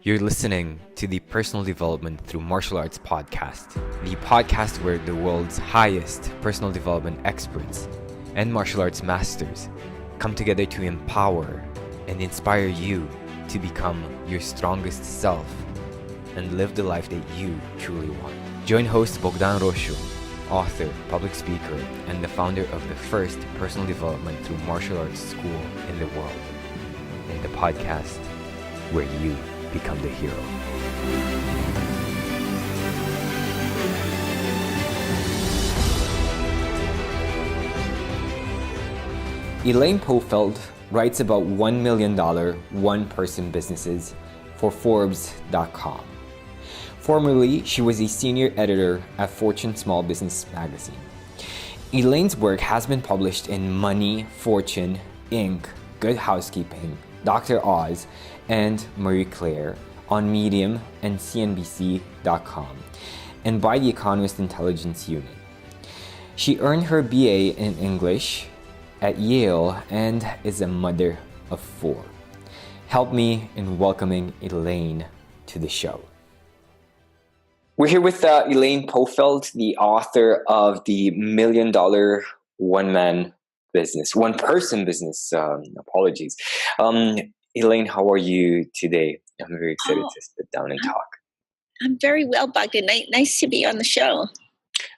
You're listening to the Personal Development Through Martial Arts podcast, the podcast where the world's highest personal development experts and martial arts masters come together to empower and inspire you to become your strongest self and live the life that you truly want. Join host Bogdan Rosu, author, public speaker, and the founder of the first personal development through martial arts school in the world, in the podcast where you become the hero. Elaine Pofeldt writes about $1 million one-person businesses for Forbes.com. Formerly, she was a senior editor at Fortune Small Business magazine. Elaine's work has been published in Money, Fortune, Inc., Good Housekeeping, Dr. Oz, and Marie Claire on Medium and CNBC.com, and by the Economist Intelligence Unit. She earned her BA in English at Yale and is a mother of 4. Help me in welcoming Elaine to the show. We're here with Elaine Pofeldt, the author of the $1 Million One-Person Business. Apologies. Elaine, how are you today? I'm very excited to sit down and talk. I'm very well, Bogdan. Nice to be on the show.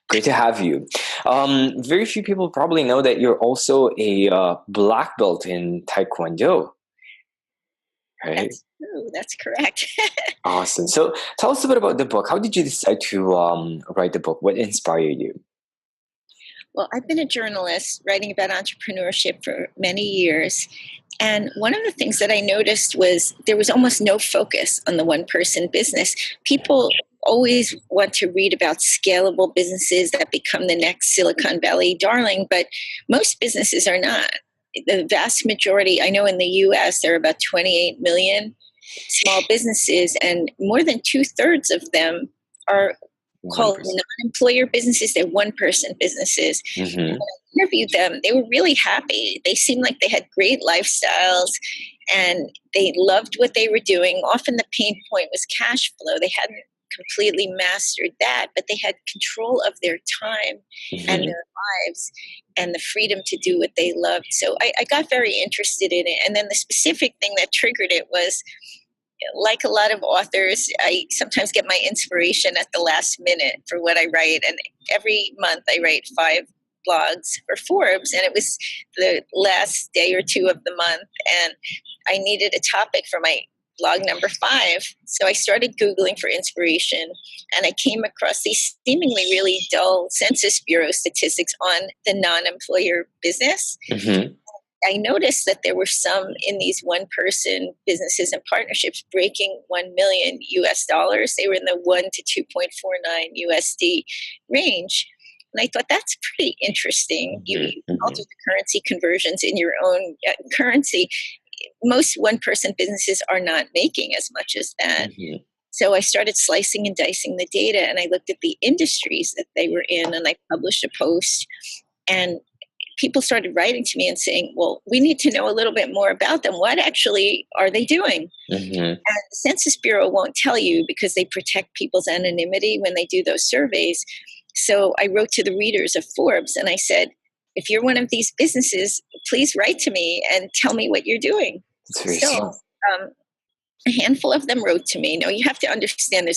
Great to have you. Very few people probably know that you're also a black belt in Tae Kwon Do. Right? That's true. That's correct. Awesome. So tell us a bit about the book. How did you decide to write the book? What inspired you? Well, I've been a journalist writing about entrepreneurship for many years. And one of the things that I noticed was there was almost no focus on the one-person business. People always want to read about scalable businesses that become the next Silicon Valley darling, but most businesses are not. The vast majority, I know in the US, there are about 28 million small businesses, and more than 2/3 of them are called non-employer businesses. They're one-person businesses. Mm-hmm. When I interviewed them, they were really happy. They seemed like they had great lifestyles and they loved what they were doing. Often the pain point was cash flow. They hadn't completely mastered that, but they had control of their time and their lives and the freedom to do what they loved. So I got very interested in it. And then the specific thing that triggered it was, like a lot of authors, I sometimes get my inspiration at the last minute for what I write. And every month I write 5 blogs for Forbes. And it was the last day or 2 of the month. And I needed a topic for my blog number 5. So I started Googling for inspiration. And I came across these seemingly really dull Census Bureau statistics on the non-employer business. Mm-hmm. I noticed that there were some in these one-person businesses and partnerships breaking $1 million US. They were in the 1 to 2.49 USD range. And I thought that's pretty interesting. You alter the currency conversions in your own currency. Most one-person businesses are not making as much as that. Mm-hmm. So I started slicing and dicing the data, and I looked at the industries that they were in, and I published a post. And people started writing to me and saying, well, we need to know a little bit more about them. What actually are they doing? Mm-hmm. And the Census Bureau won't tell you because they protect people's anonymity when they do those surveys. So I wrote to the readers of Forbes and I said, if you're one of these businesses, please write to me and tell me what you're doing. So a handful of them wrote to me. Now, you have to understand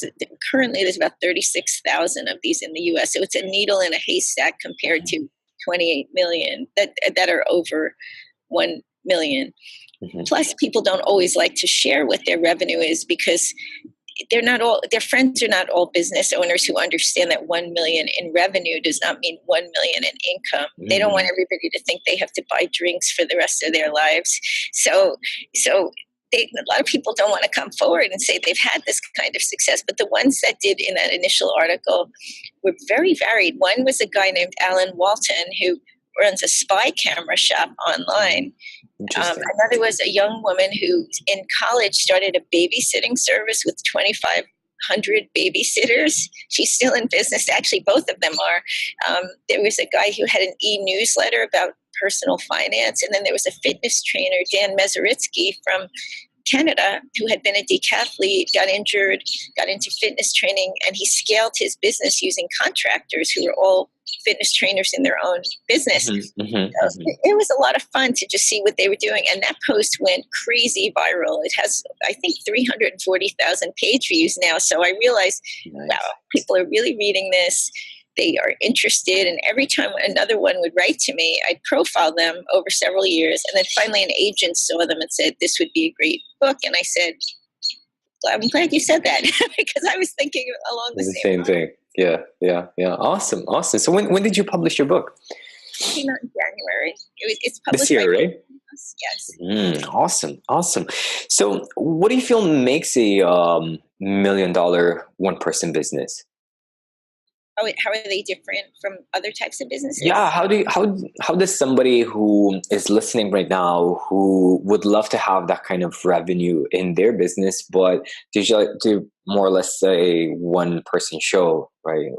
currently there's about 36,000 of these in the US. So it's a needle in a haystack compared to 28 million that are over 1 million. Mm-hmm. Plus, people don't always like to share what their revenue is because their friends are not all business owners who understand that 1 million in revenue does not mean 1 million in income. Mm-hmm. They don't want everybody to think they have to buy drinks for the rest of their lives. So a lot of people don't want to come forward and say they've had this kind of success, but the ones that did in that initial article were very varied. One was a guy named Alan Walton who runs a spy camera shop online. Another was a young woman who in college started a babysitting service with 2,500 babysitters. She's still in business. Actually, both of them are. There was a guy who had an e-newsletter about personal finance. And then there was a fitness trainer, Dan Mezaritsky from Canada who had been a decathlete, got injured, got into fitness training, and he scaled his business using contractors who were all fitness trainers in their own business. It was a lot of fun to just see what they were doing. And that post went crazy viral. It has, I think, 340,000 page views now. So I realized, wow, people are really reading this. They are interested. And every time another one would write to me, I'd profile them over several years. And then finally an agent saw them and said, this would be a great book. And I said, I'm glad you said that because I was thinking along the same thing. Yeah. Awesome. So when did you publish your book? It came out in January. It's published this year, right? Yes. Awesome. So what do you feel makes a $1 million one-person business? How are they different from other types of businesses? Yeah, how does somebody who is listening right now who would love to have that kind of revenue in their business, but to more or less a one-person show, right?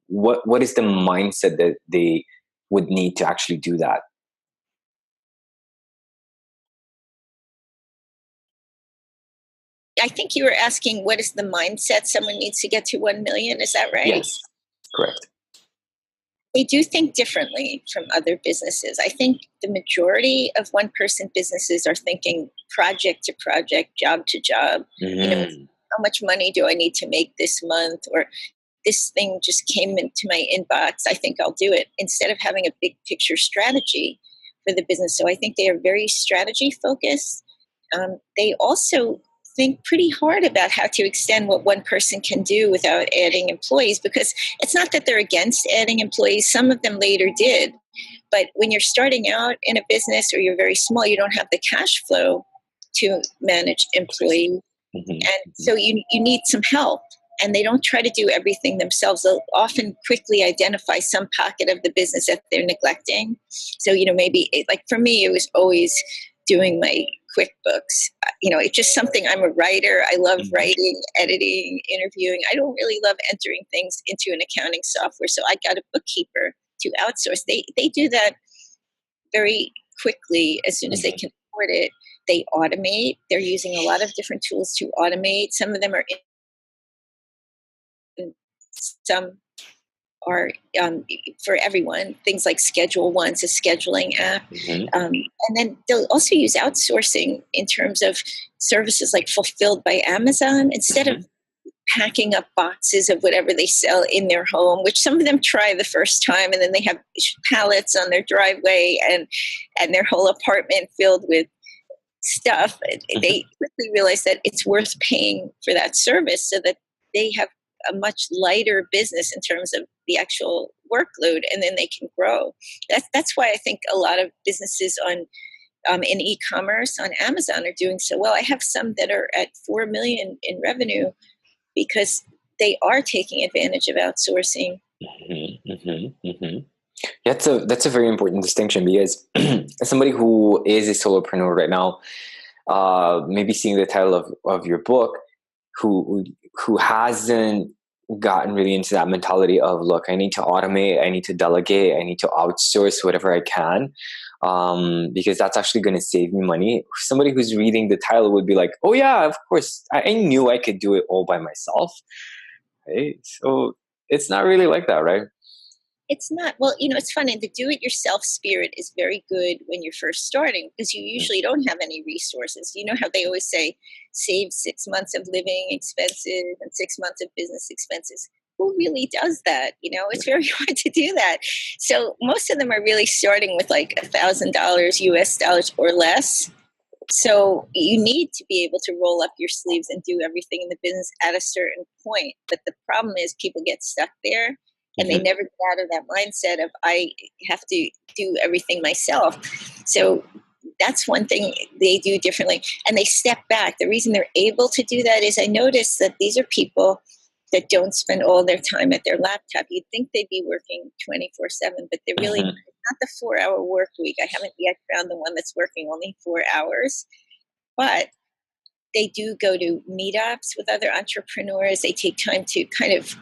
What is the mindset that they would need to actually do that? I think you were asking what is the mindset someone needs to get to 1 million. Is that right? Yes, correct. They do think differently from other businesses. I think the majority of one-person businesses are thinking project to project, job to job. How much money do I need to make this month? Or this thing just came into my inbox. I think I'll do it, instead of having a big picture strategy for the business. So I think they are very strategy focused. They also think pretty hard about how to extend what one person can do without adding employees, because it's not that they're against adding employees. Some of them later did. But when you're starting out in a business or you're very small, you don't have the cash flow to manage employees. And so you need some help. And they don't try to do everything themselves. They'll often quickly identify some pocket of the business that they're neglecting. So, maybe like for me, it was always doing my QuickBooks. It's just something. I'm a writer. I love writing, editing, interviewing. I don't really love entering things into an accounting software. So I got a bookkeeper to outsource. They do that very quickly as soon as they can afford it. They automate. They're using a lot of different tools to automate. Some of them are some are for everyone. Things like Schedule One's a scheduling app. And then they'll also use outsourcing in terms of services like Fulfilled by Amazon, instead of packing up boxes of whatever they sell in their home, which some of them try the first time, and then they have pallets on their driveway and their whole apartment filled with stuff. They quickly realize that it's worth paying for that service so that they have a much lighter business in terms of the actual workload, and then they can grow. That's why I think a lot of businesses in e-commerce on Amazon are doing so well. I have some that are at 4 million in revenue because they are taking advantage of outsourcing. That's a very important distinction, because as somebody who is a solopreneur right now, maybe seeing the title of your book, who hasn't gotten really into that mentality of, look, I need to automate, I need to delegate, I need to outsource whatever I can, because that's actually going to save me money. Somebody who's reading the title would be like, oh yeah, of course, I knew I could do it all by myself, right? So it's not really like that, right? It's not. Well, it's funny. The do-it-yourself spirit is very good when you're first starting, because you usually don't have any resources. You know how they always say, save 6 months of living expenses and 6 months of business expenses. Who really does that? It's very hard to do that. So most of them are really starting with like $1,000 US dollars or less. So you need to be able to roll up your sleeves and do everything in the business at a certain point. But the problem is people get stuck there. And they never get out of that mindset of, I have to do everything myself. So that's one thing they do differently. And they step back. The reason they're able to do that is I notice that these are people that don't spend all their time at their laptop. You'd think they'd be working 24/7, but they're really not the 4-hour work week. I haven't yet found the one that's working only 4 hours. But they do go to meetups with other entrepreneurs. They take time to kind of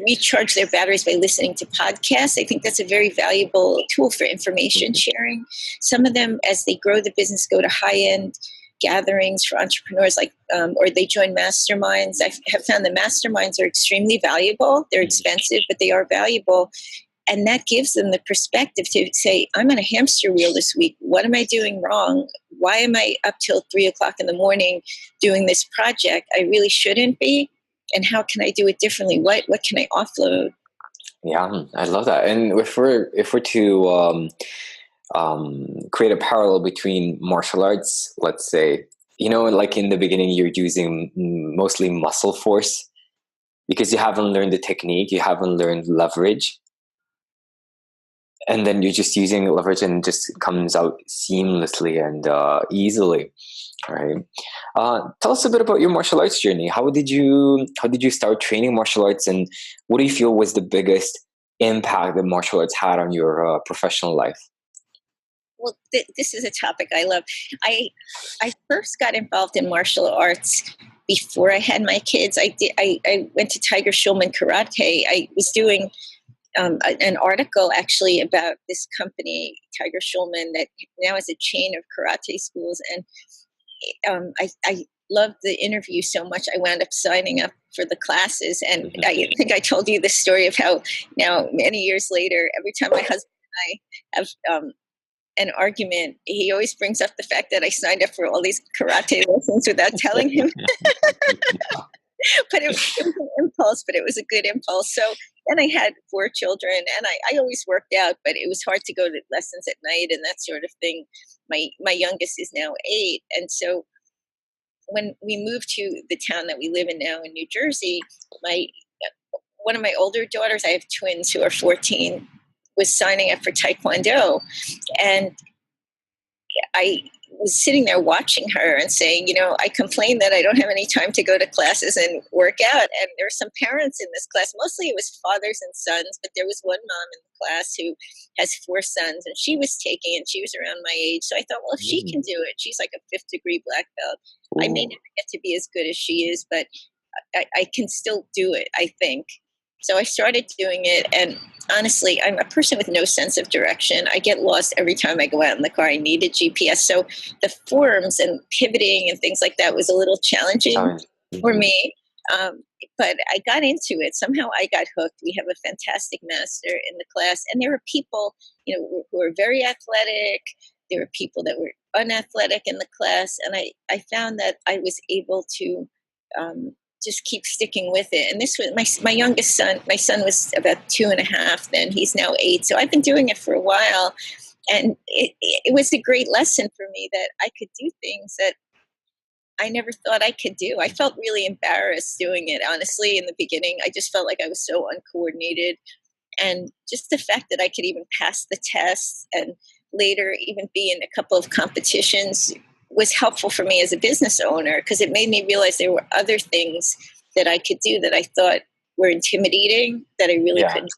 recharge their batteries by listening to podcasts. I think that's a very valuable tool for information sharing. Some of them, as they grow the business, go to high-end gatherings for entrepreneurs, like, or they join masterminds. I have found that masterminds are extremely valuable. They're expensive, but they are valuable. And that gives them the perspective to say, I'm on a hamster wheel this week. What am I doing wrong? Why am I up till 3:00 in the morning doing this project? I really shouldn't be. And how can I do it differently? What can I offload? Yeah, I love that. And if we're to create a parallel between martial arts, let's say, like in the beginning, you're using mostly muscle force because you haven't learned the technique, you haven't learned leverage. And then you're just using leverage and it just comes out seamlessly and easily, right? Tell us a bit about your martial arts journey. How did you start training martial arts, and what do you feel was the biggest impact that martial arts had on your professional life? Well, this is a topic I love. I first got involved in martial arts before I had my kids. I went to Tiger Schulman Karate. I was doing an article actually about this company, Tiger Schulman, that now is a chain of karate schools. And I loved the interview so much, I wound up signing up for the classes. And I think I told you the story of how now, many years later, every time my husband and I have an argument, he always brings up the fact that I signed up for all these karate lessons without telling him. But it was an impulse, but it was a good impulse. So then I had 4 children, and I always worked out, but it was hard to go to lessons at night and that sort of thing. My youngest is now 8. And so when we moved to the town that we live in now in New Jersey, one of my older daughters, I have twins who are 14, was signing up for Tae Kwon Do. And I was sitting there watching her and saying, I complain that I don't have any time to go to classes and work out. And there were some parents in this class. Mostly it was fathers and sons, but there was one mom in the class who has 4 sons, and she was taking it. She was around my age. So I thought, well, if she can do it, she's like a 5th degree black belt. Ooh. I may never get to be as good as she is, but I can still do it, I think. So I started doing it, and honestly, I'm a person with no sense of direction. I get lost every time I go out in the car. I need a GPS. So the forms and pivoting and things like that was a little challenging for me. But I got into it. Somehow I got hooked. We have a fantastic master in the class, and there were people, who were very athletic. There were people that were unathletic in the class, and I found that I was able to just keep sticking with it. And this was my youngest son. My son was about 2.5 then. He's now 8. So I've been doing it for a while. And it was a great lesson for me that I could do things that I never thought I could do. I felt really embarrassed doing it, honestly, in the beginning. I just felt like I was so uncoordinated. And just the fact that I could even pass the tests and later even be in a couple of competitions was helpful for me as a business owner, because it made me realize there were other things that I could do that I thought were intimidating that I really couldn't.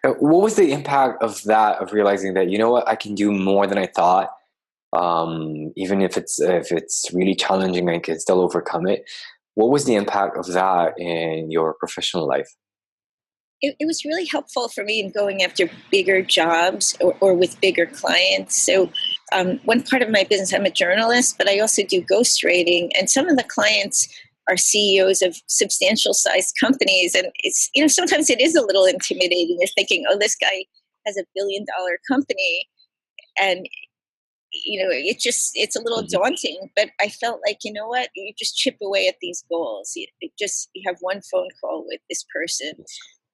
What was the impact of that, of realizing that, I can do more than I thought, even if it's really challenging, I can still overcome it? What was the impact of that in your professional life? It was really helpful for me in going after bigger jobs or with bigger clients. So one part of my business, I'm a journalist, but I also do ghostwriting. And some of the clients are CEOs of substantial sized companies. And it's, sometimes it is a little intimidating. You're thinking, oh, this guy has $1 billion company. And, it's a little daunting. But I felt like, you just chip away at these goals. You have one phone call with this person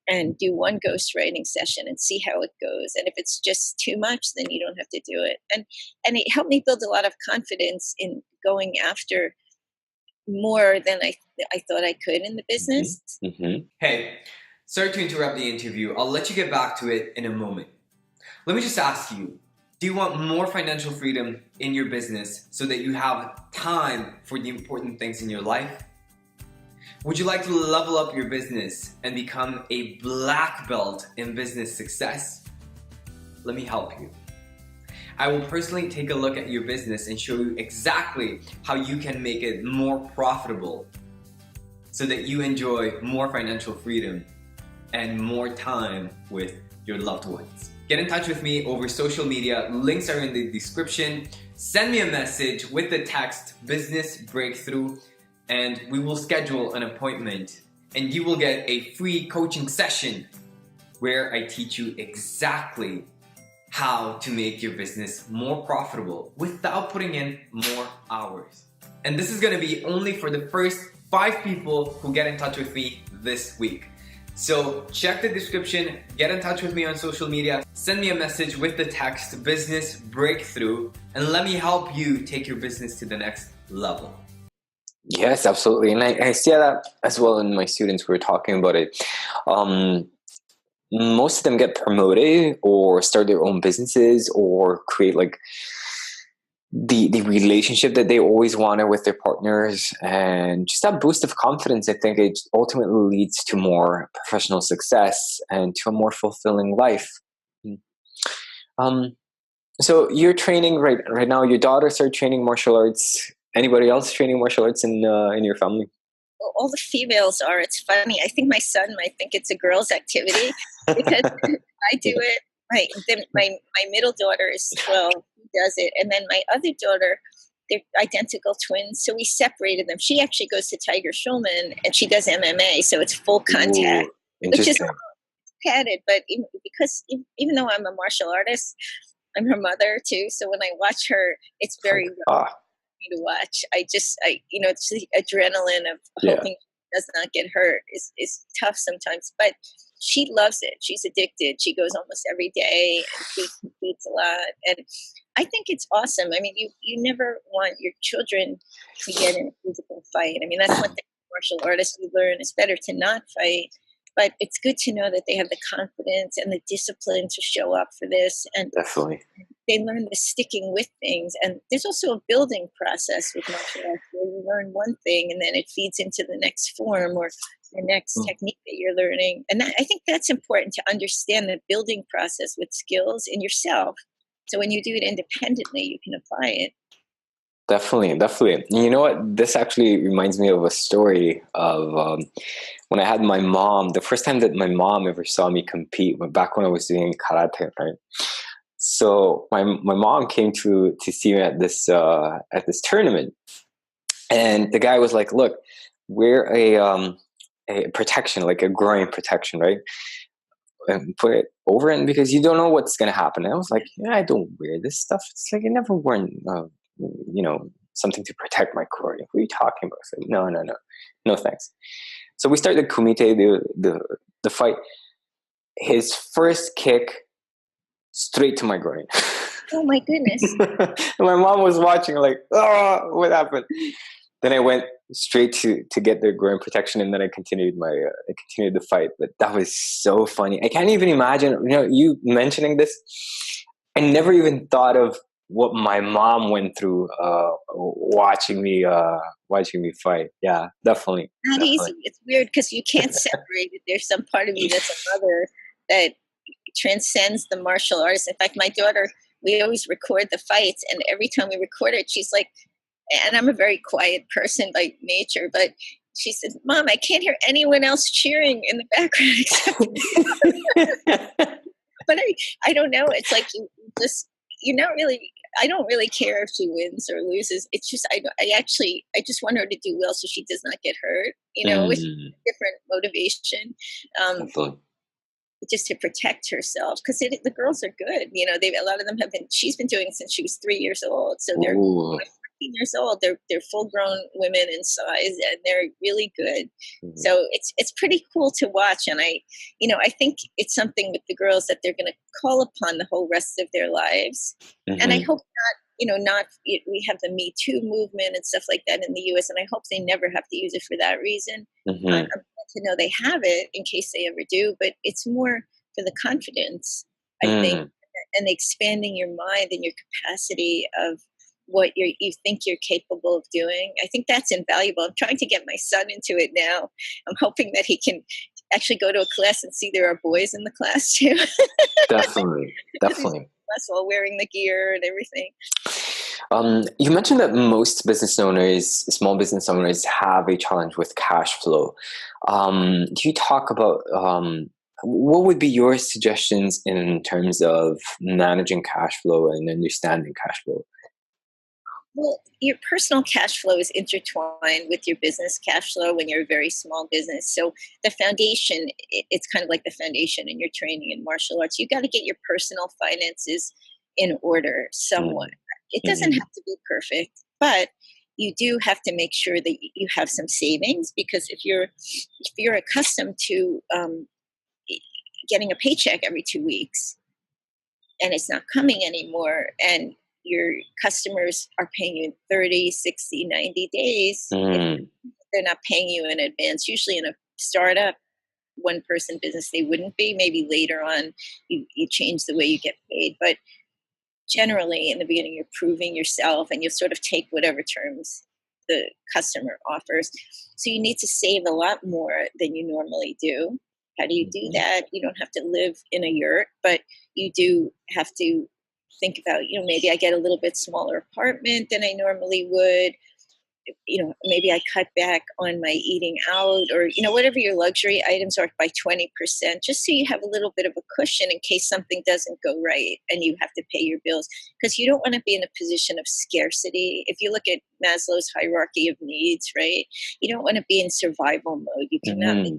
and do one ghostwriting session and see how it goes. And if it's just too much, then you don't have to do it. And it helped me build a lot of confidence in going after more than I thought I could in the business. Mm-hmm. Hey, sorry to interrupt the interview. I'll let you get back to it in a moment. Let me just ask you, do you want more financial freedom in your business so that you have time for the important things in your life? Would you like to level up your business and become a black belt in business success? Let me help you. I will personally take a look at your business and show you exactly how you can make it more profitable so that you enjoy more financial freedom and more time with your loved ones. Get in touch with me over social media. Links are in the description. send me a message with the text Business Breakthrough, and we will schedule an appointment, and you will get a free coaching session where I teach you exactly how to make your business more profitable without putting in more hours. And this is going to be only for the first 5 people who get in touch with me this week. So check the description, get in touch with me on social media, send me a message with the text Business Breakthrough, and let me help you take your business to the next level. Yes, absolutely. And I see that as well in my students who are talking about it. Most of them get promoted or start their own businesses or create like the relationship that they always wanted with their partners, and just that boost of confidence. I think it ultimately leads to more professional success and to a more fulfilling life. So you're training right now. Your daughter started training martial arts. Anybody else training martial arts in your family? All the females are. It's funny. I think my son might think it's a girl's activity because I do it. My middle daughter is 12. He does it, and then my other daughter, they're identical twins. So we separated them. She actually goes to Tiger Schulman, and she does MMA, so it's full contact, which is padded. But even though I'm a martial artist, I'm her mother too. So when I watch her, it's very rough for me to watch. It's the adrenaline of hoping she does not get hurt is tough sometimes, but she loves it. She's addicted. She goes almost every day, and she competes a lot. And I think it's awesome. I mean, you never want your children to get in a physical fight. I mean, that's one thing martial artists we learn. It's better to not fight. But it's good to know that they have the confidence and the discipline to show up for this. And definitely, they learn the sticking with things. And there's also a building process with martial arts where you learn one thing and then it feeds into the next form or the next technique that you're learning. And I think that's important to understand the building process with skills in yourself. So when you do it independently, you can apply it. Definitely. You know what? This actually reminds me of a story of when I had my mom. The first time that my mom ever saw me compete, back when I was doing karate, right? So my mom came to see me at this tournament, and the guy was like, "Look, wear a protection, like a groin protection, right? And put it over it because you don't know what's gonna happen." And I was like, "Yeah, I don't wear this stuff. It's like I never worn." Something to protect my groin. What are you talking about? I said, no, thanks. So we started the kumite, the fight. His first kick straight to my groin. Oh my goodness! My mom was watching, like, oh, what happened? Then I went straight to get the groin protection, and then I continued the fight. But that was so funny. I can't even imagine. You mentioning this, I never even thought of what my mom went through watching me fight. Yeah, definitely. Not easy. It's weird because you can't separate it. There's some part of you that's a mother that transcends the martial arts. In fact, my daughter, we always record the fights, and every time we record it, she's like, and I'm a very quiet person by nature, but she says, "Mom, I can't hear anyone else cheering in the background." But I don't know. It's like you're not really. I don't really care if she wins or loses. It's just I just want her to do well so she does not get hurt. With different motivation, just to protect herself because the girls are good. A lot of them she's been doing it since she was 3 years old, so they're 14 years old. They're full grown women in size, and they're really good. Mm-hmm. So it's pretty cool to watch, and I think it's something with the girls that they're going to call upon the whole rest of their lives. Mm-hmm. And I hope we have the Me Too movement and stuff like that in the U.S., and I hope they never have to use it for that reason. Mm-hmm. I'm glad to know they have it in case they ever do, but it's more for the confidence, I think, and expanding your mind and your capacity of what you think you're capable of doing. I think that's invaluable. I'm trying to get my son into it now. I'm hoping that he can actually go to a class and see there are boys in the class too. Definitely. While wearing the gear and everything. You mentioned that most small business owners have a challenge with cash flow. Do you talk about what would be your suggestions in terms of managing cash flow and understanding cash flow? Well, your personal cash flow is intertwined with your business cash flow when you're a very small business. So the foundation, it's kind of like the foundation in your training in martial arts. You got to get your personal finances in order somewhat. It doesn't have to be perfect, but you do have to make sure that you have some savings, because if you're accustomed to getting a paycheck every 2 weeks and it's not coming anymore, and your customers are paying you in 30, 60, 90 days, if they're not paying you in advance. Usually in a startup, one person business, they wouldn't be. Maybe later on you change the way you get paid. But generally in the beginning, you're proving yourself and you sort of take whatever terms the customer offers. So you need to save a lot more than you normally do. How do you do that? You don't have to live in a yurt, but you do have to think about, maybe I get a little bit smaller apartment than I normally would. Maybe I cut back on my eating out, or, whatever your luxury items are, by 20%, just so you have a little bit of a cushion in case something doesn't go right and you have to pay your bills. Because you don't want to be in a position of scarcity. If you look at Maslow's hierarchy of needs, right, you don't want to be in survival mode. You cannot make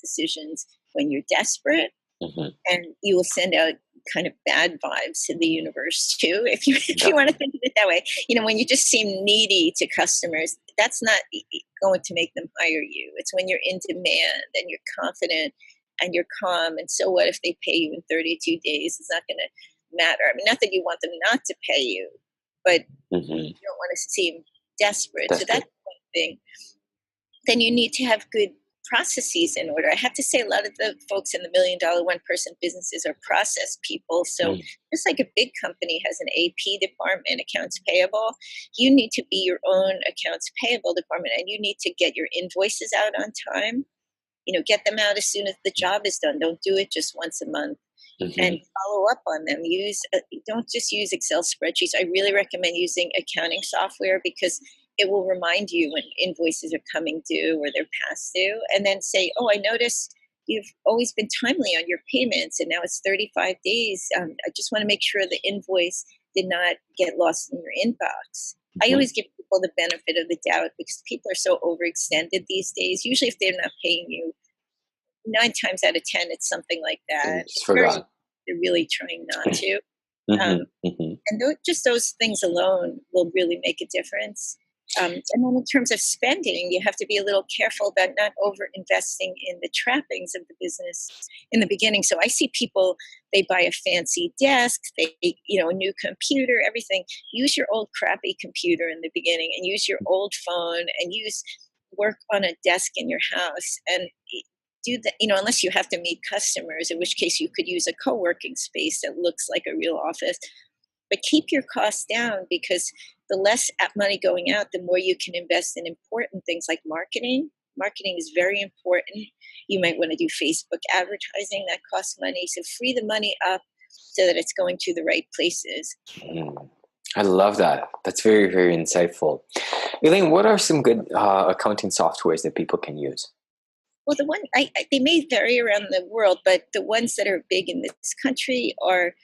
decisions when you're desperate, and you will send out kind of bad vibes to the universe too, if you want to think of it that way. When you just seem needy to customers, that's not going to make them hire you. It's when you're in demand and you're confident and you're calm, and so what if they pay you in 32 days? It's not going to matter. I mean, not that you want them not to pay you, but you don't want to seem desperate. So that's one thing. Then you need to have good processes in order. I have to say, a lot of the folks in the $1 million one-person businesses are process people. So just like a big company has an AP department, accounts payable, you need to be your own accounts payable department, and you need to get your invoices out on time. Get them out as soon as the job is done. Don't do it just once a month. And follow up on them. Don't just use Excel spreadsheets. I really recommend using accounting software, because it will remind you when invoices are coming due or they're past due, and then say, oh, I noticed you've always been timely on your payments, and now it's 35 days. I just want to make sure the invoice did not get lost in your inbox. I always give people the benefit of the doubt, because people are so overextended these days. Usually if they're not paying you, 9 times out of 10, it's something like that. They're really trying not to. And just those things alone will really make a difference. And then in terms of spending, you have to be a little careful about not over investing in the trappings of the business in the beginning. So I see people, they buy a fancy desk, a new computer, everything. Use your old crappy computer in the beginning, and use your old phone, and work on a desk in your house, and do that, unless you have to meet customers, in which case you could use a co-working space that looks like a real office. But keep your costs down, because the less money going out, the more you can invest in important things like marketing. Marketing is very important. You might want to do Facebook advertising. That costs money. So free the money up so that it's going to the right places. I love that. That's very, very insightful. Elaine, what are some good accounting softwares that people can use? Well, they may vary around the world, but the ones that are big in this country are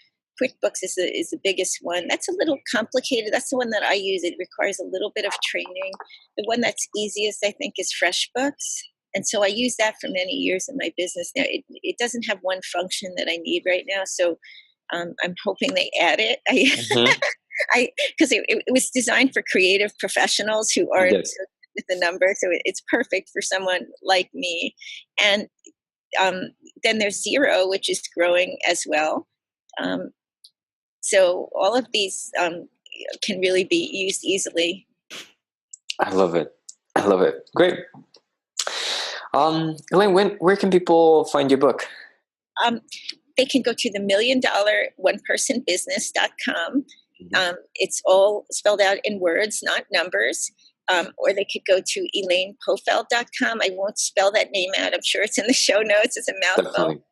QuickBooks is the biggest one. That's a little complicated. That's the one that I use. It requires a little bit of training. The one that's easiest, I think, is FreshBooks. And so I use that for many years in my business. Now, it doesn't have one function that I need right now, so I'm hoping they add it. Because it was designed for creative professionals who aren't with the number, so it's perfect for someone like me. And then there's Xero, which is growing as well. So all of these can really be used easily. I love it. Great. Elaine, where can people find your book? They can go to the $1,000,000onepersonbusiness.com. It's all spelled out in words, not numbers. Or they could go to ElainePofeldt.com. I won't spell that name out. I'm sure it's in the show notes. It's a mouthful.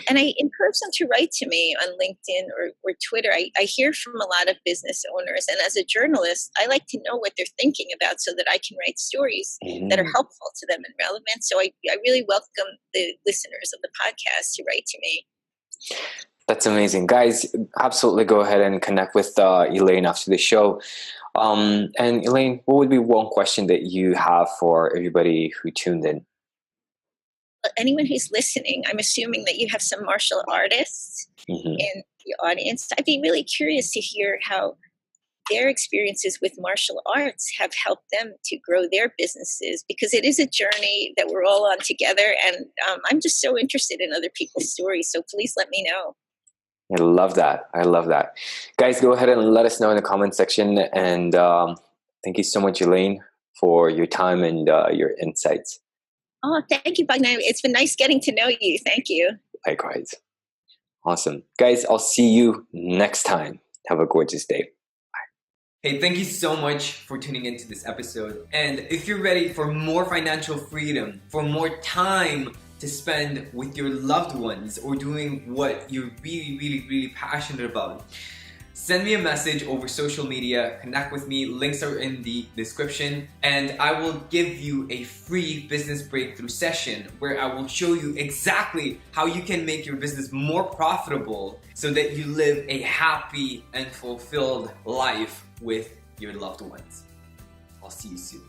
And I encourage them to write to me on LinkedIn or Twitter. I hear from a lot of business owners. And as a journalist, I like to know what they're thinking about so that I can write stories that are helpful to them and relevant. So I really welcome the listeners of the podcast to write to me. That's amazing. Guys, absolutely go ahead and connect with Elaine after the show. And Elaine, what would be one question that you have for everybody who tuned in? Anyone who's listening, I'm assuming that you have some martial artists in the audience. I'd be really curious to hear how their experiences with martial arts have helped them to grow their businesses, because it is a journey that we're all on together. And I'm just so interested in other people's stories. So please let me know. I love that. I love that. Guys, go ahead and let us know in the comment section. And thank you so much, Elaine, for your time and your insights. Oh, thank you, Bogdan. It's been nice getting to know you. Thank you. Likewise. Awesome. Guys, I'll see you next time. Have a gorgeous day. Hey, thank you so much for tuning into this episode. And if you're ready for more financial freedom, for more time to spend with your loved ones or doing what you're really passionate about, send me a message over social media, connect with me, links are in the description, and I will give you a free business breakthrough session where I will show you exactly how you can make your business more profitable so that you live a happy and fulfilled life with your loved ones. I'll see you soon.